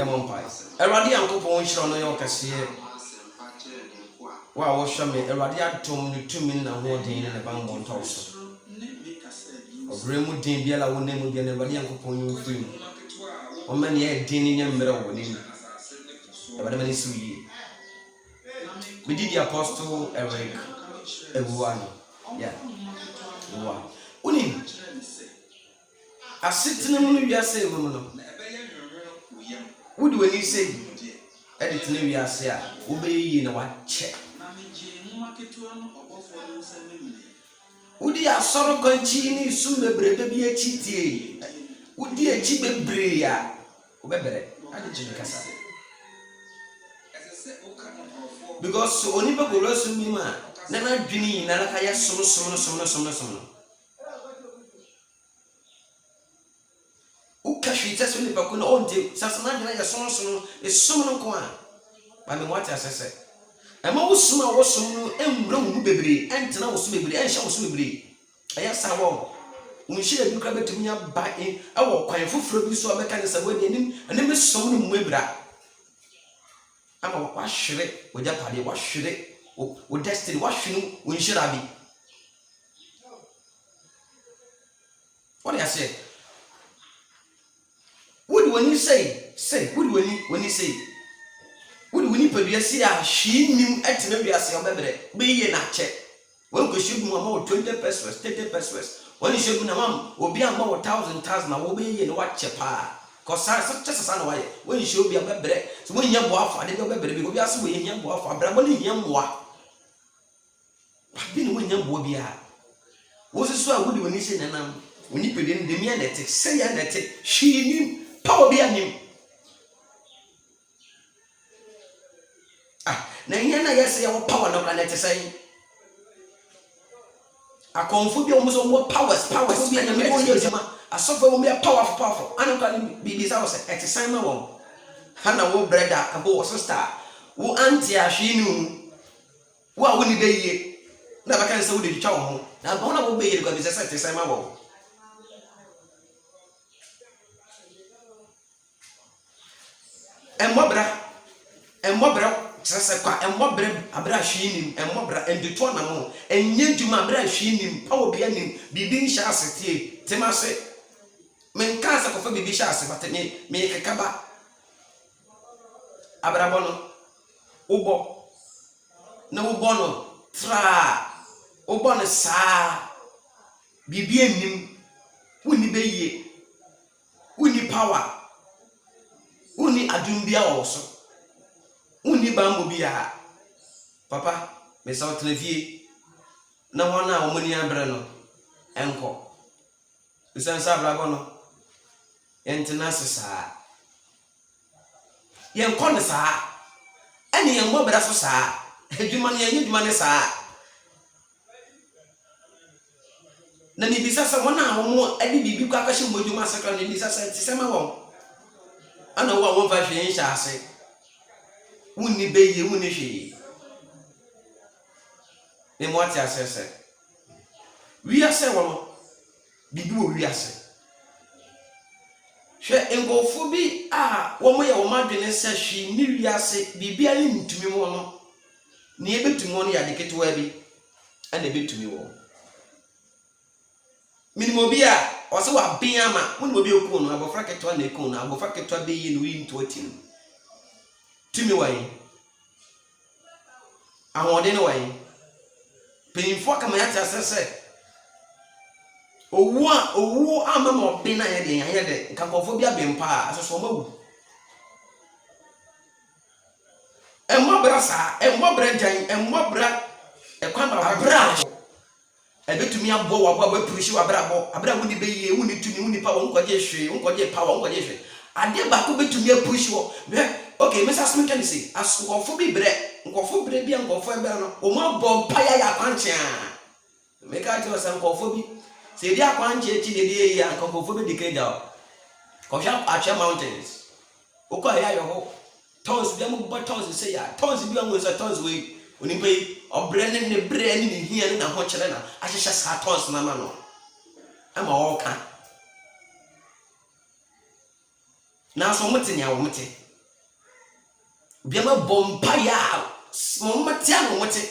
Yamampai. Eradi Uncle Poncho no Yokasia. Wow, was me. Eradi told me 2 minutes and 1 day in the bank on toast. Of Remudin Biela will name again. Eradi Uncle Ponyo free. Or many a dinning and middle with him. But many sweet. We did the apostle Eric Ebuani. Yeah. Wow. Unim. I sit in the moon, you say, woman. What do you say? Editing, we are say, obey in a white check. Would you have sort of continue soon the bread be a cheaty? Would you a cheap brea? Obey, I did you cassa. Because so only go lost to me, man. Never dreaming, Nalakaya, some. Ukashi just when the Bakuna on day, Sasana, son is so no. I mean, what as I said. I'm always soon was some emblem baby, and now was baby, and shall swibly. I asked our wall. When she had come to me up by in our quite full so I can say wedding, and then Miss Someone Webra. I'm a wash it with that party, wash it, with destiny, washing when should I be? What I say? What when you say, what when you say, what when you put your see she knew at the Asia be in a check. When we should more 20 pesos, 30 pesos. When you should be a mom, will be a more 1,000, I will be in what chepa. Cause just a son away when you should be a baby. So when you're off, I didn't go baby, we are so in young off, but when you're more. I've been when young boy. Was it so good when you say, when you put in the minute, say that she knew power be a name. Now, yes, your power no can say. I confirm you almost more powers, be a million. I suffer will be a powerful. I don't can be this house at the same one. Hannah will bread a boy sister. Who auntie she knew. What will you be? Never can say the child. Now, one will be because it's at the same one. And what bra. And what bread a brush in and what bra and the tournament and yet to my brush in him, power be in be shasty, Timase. Men cancer for baby shasty, but make a caba. Abrabono, Ubo, no bono, tra, Ubon sa, be in him, winnie be ye, winnie power, winnie adumbia also. Uni bambu bia papa me sa televie na wana omuni abre no enko usansa brabo no entina sesa yen kon sa eni yen mo bra so sa edwuma ne yen edwuma ne sa na ni bisa sa wana wo edi bibi kwa ka hye mo edwuma sakra ni bisa sa ti sema wo ana wo won fa hwe yin sha ase Uni be ye uni she. Ne mo ati asese. Wi ase wo bibi wo wi ase. Hwe engofo bi wo mo ye wo madwene se hwe ni wi ase bibi ani ntumi mo no. Ne ebetumi wo no ya deketewa bi ana ebetumi wo. Minimo bi o se wa bin ama woni mo bi okun no abofra ketewa na ekun no abofra ketewa be ye no wi nto atim. Timi wai ahode ne wai penfo kama ya tasese owu ama mo bin na ye de nkakofo bia bempa asoso mawu emmobra sa emmobra jan emmobra ekwamba abra ebetumi abo wa purushi wa abra woni be ye woni tumi woni power nkoje hwe nkoje power nkoje hwe ade ba ko betumi apurushi wo okay, Mr. Smith can say, as nkofo bi bia nkofo ebe no, o ma bom paya ya kwanche a. Make out to some nkofo bi. Say dia kwanche echi ne dia ya nkofo bi dikeja o. Ko sha Acha Mountains. O ko ya yo ho. Tons bi am bo tons say ya. Tons bi am so tons we. Oni pe obre ne bre ne hia na ho kire na. Ahihya sa tons na ma no. Ama o ka. Na so mutenya wo mute. biama bompaya mommatia no mote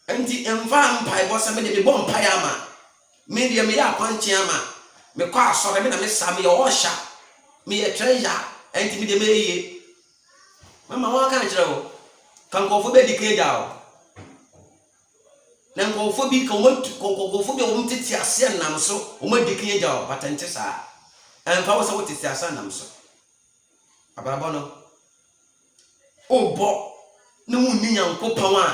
enti emfa mpai bo se me de bompaya ma me de me ya kwanche ama me kwa asore me na me sa me ye osha me ye treasure enti me de me ye mama wa kan kire wo kan ko fo be dikeja o na ko fo bi ko fo bi o mtiti ase nam so o ma dikeja o patente sa emfa wo se wo titi ase nam so abrabo no obo na wunni Nyankopon a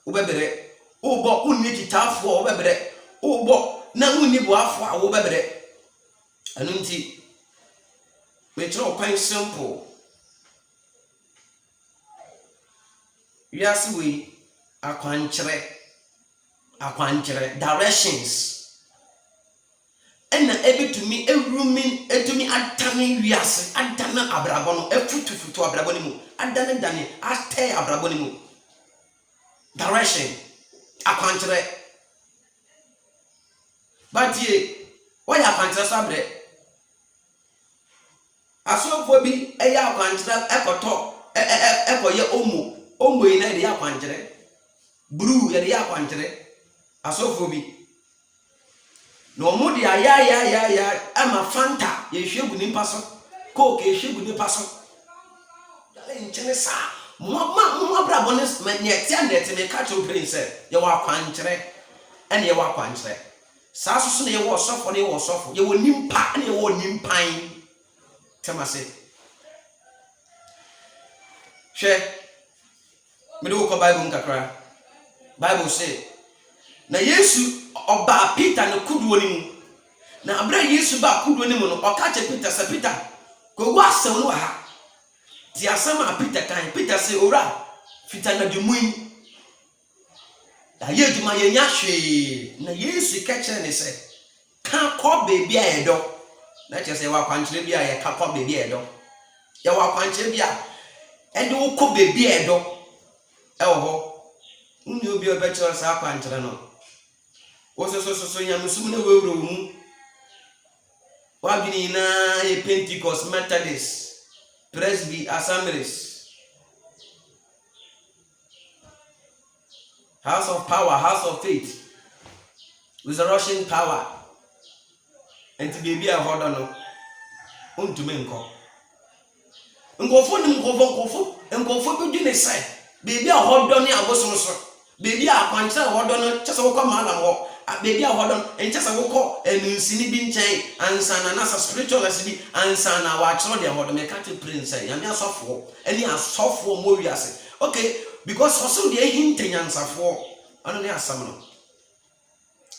wo bebere obo wunni titafo wo bebere obo na wunni boafo a wo bebere anu nti me tro kwan simple wiase we akwankyere directions ena ebetumi ewrumi etumi atane wiase adana abrabo no efutufutu abrabo ni mu adane dane ate abrabo ni mu direction akwankyere batie waya akwankyere sabre asofo bi eya akwankyere ekoto ekoye omo ina de akwankyere brew ye de akwankyere asofo bi no mo de ya ama fanta ye hwegu ni paso coke ye hwegu ni paso dale nchene sa mo brabo ne ne tia net me catch o prince ye wa akwankyere ene ye wa akwankyere sa so ne ye wo sofo ne ye wo sofo ye wo nimpa ne ye wo nimpan temase hwe me do ko bible nkakra bible say na Yesu oba Peter no kuduo ni mu na abra Yesu ba kuduo ni mu no okache Peter sa Peter ko gwa asem no ha ti asem a Peter kan Peter say ora fita na dwumui da ye dwuma ye nya hwe na Yesu ka kire ne se ka ko bebi a edo na che se wa kwankyere bi a ye ka ko bebi a edo ye wa kwankyere bi a edo ko bebi a edo ewo ho unni obi obetira sa kwankyere no so nyamusum na wewro mu wabini na e Pentecost Methodist Presby Assemblies House of Power House of Faith Resurrection Power enti bebi a hodo no ontume nkofo bi dine sai bebi a hodo ne abosom so bebi a kwankyere hodo no chese wo kwa malam ho bebi a hodo enche se wo ko enunsini bi nchen ansana na sa spiritual asibi ansana wa chero de hodo me catch prince ya me asofo eni asofo mo wiase okay because also de hintenyansafo ano ne asam no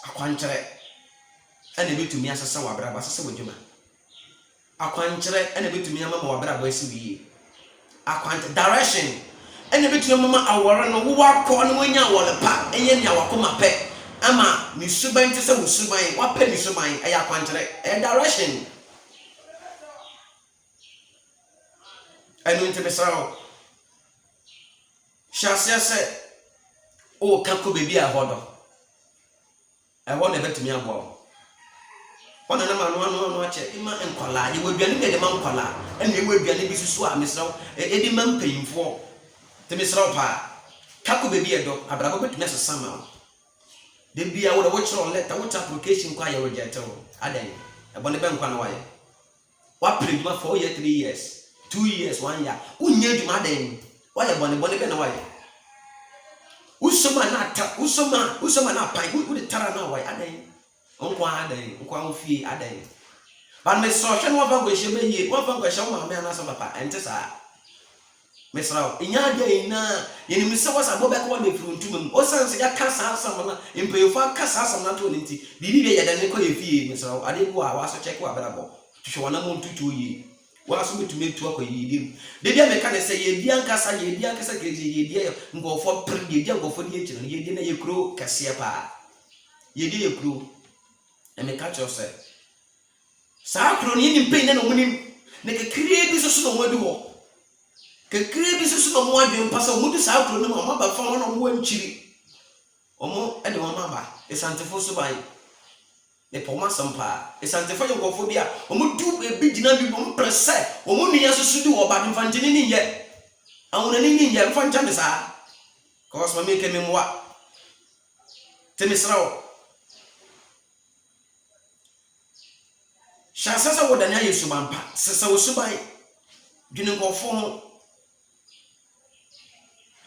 akwankyere ene betumi asesa wa braba asesa wodwuma akwankyere ene betumi amama wa braba asi wiye akwankyere direction ene betumi amama awore no wo akọ no wanya wole pa enye nya wakoma pe ama ni suban te se wo suban wa pe ni suban eya akwankyere direction enu nte besao shasia se o kako bebi a hodo ewo na betumi abo ona na manu ache ima enkwala ye waduane me de man kwala ene ye waduane bi susu a mesraw e di man payimfo te mesraw pa kako bebi edo abrabo betumi asesama de bia wo de wo chiro letter wo application kwa ye reject wo adan e bone be nkwa na waye wa prejuma for 3 years 2 years 1 year unye djuma adan waye bone be na waye usoma na pai wo de tara na waye adan onkwa adan nkwa ofie adan ban me so hwe no wa bango hye be ye wa bango hye wo ma me anasa papa ente sa mesraw inya de ina yeni mise wasa bo be ko na fruntum o sanse ya kasa asam na empeyofa kasa asam na to nti bibi be yada ne ko ye fie mesraw ade bo a waso check wa brabo tuhwe wana mo ntutu yi waso metumetu akoyi dim de dia me ka ne se ye bia nkasa keje ye dia ngofo pre ye dia ngofo die chiro ye dia na ye kro kase pa ye dia ye kro e me ka cho se sa kro ni ni mpe na no munim ne ke kire bi so no wadu ho kekire bi susu no mo adwen pasa mo di sa kro no mo ba fa no mo anchiri omo e de mo ba esantefo so ban e poma sampa esantefo yo gofobia omo du e bi gina bi mo presse omo niya susu di wo ba mfantini ni ye awuna ni nyi ya mfa ncha sa cause ma me ke me mwa temisrawo shansa wo dania yesu bampa sesa wo subai dwene nkofo ho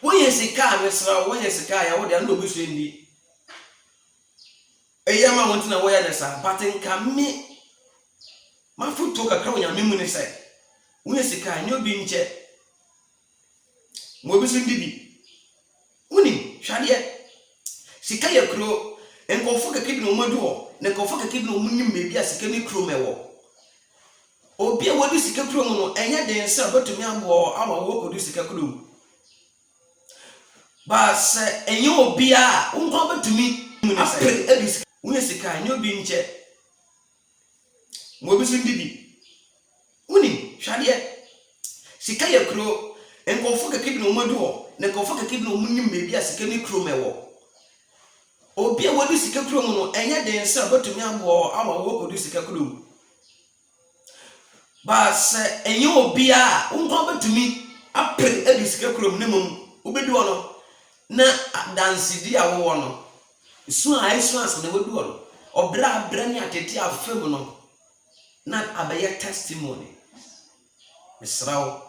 wo yesika mesra wo yesika ya wo de ando bisu ndi eyama wontina wo ya nesa patenka me mafuto kakra wonya memu ne sai wo yesika nyo bi nche mo bisu ndi bi uni hwade sika ya kro enkofo kakra bi no modu ho ne nkofo kakra bi no munyim bebi asika ni kro mewo obi a wodi sika kro mu no enye den se batumi abo ama wo kodu sika kro mu ba se enye obi a unko batumi mu ne se edis wo sika enye obi nche mo bisu ndibi uni hwade sika ya kro enkofo kakra bi no modu ho ne nkofo kakra bi no munyim bebi asika ni kro mewo obi a wodi sika kro mu no enye den se batumi abo ama wo kodu sika kro mu ba se enye obi a unko batumi apre edisika krom ne mum obedu ono na dansidi a wo no so a insurance na wedu ono obra ni atete afem no na abaye testimony misrawo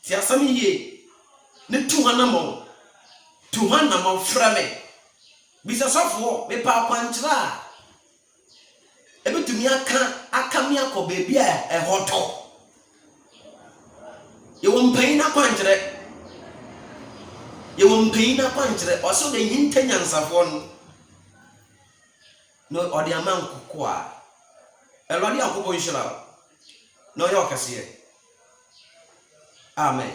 ti asami ye ne tuhana mo frame bisa sofo me pa kwantra ebetumi aka mi akọ beebi a ehoto ye wo mpan na kwankyere oso de yinta nyansafo no odi aman kokko a elodi akobo nshira no yo kase amen.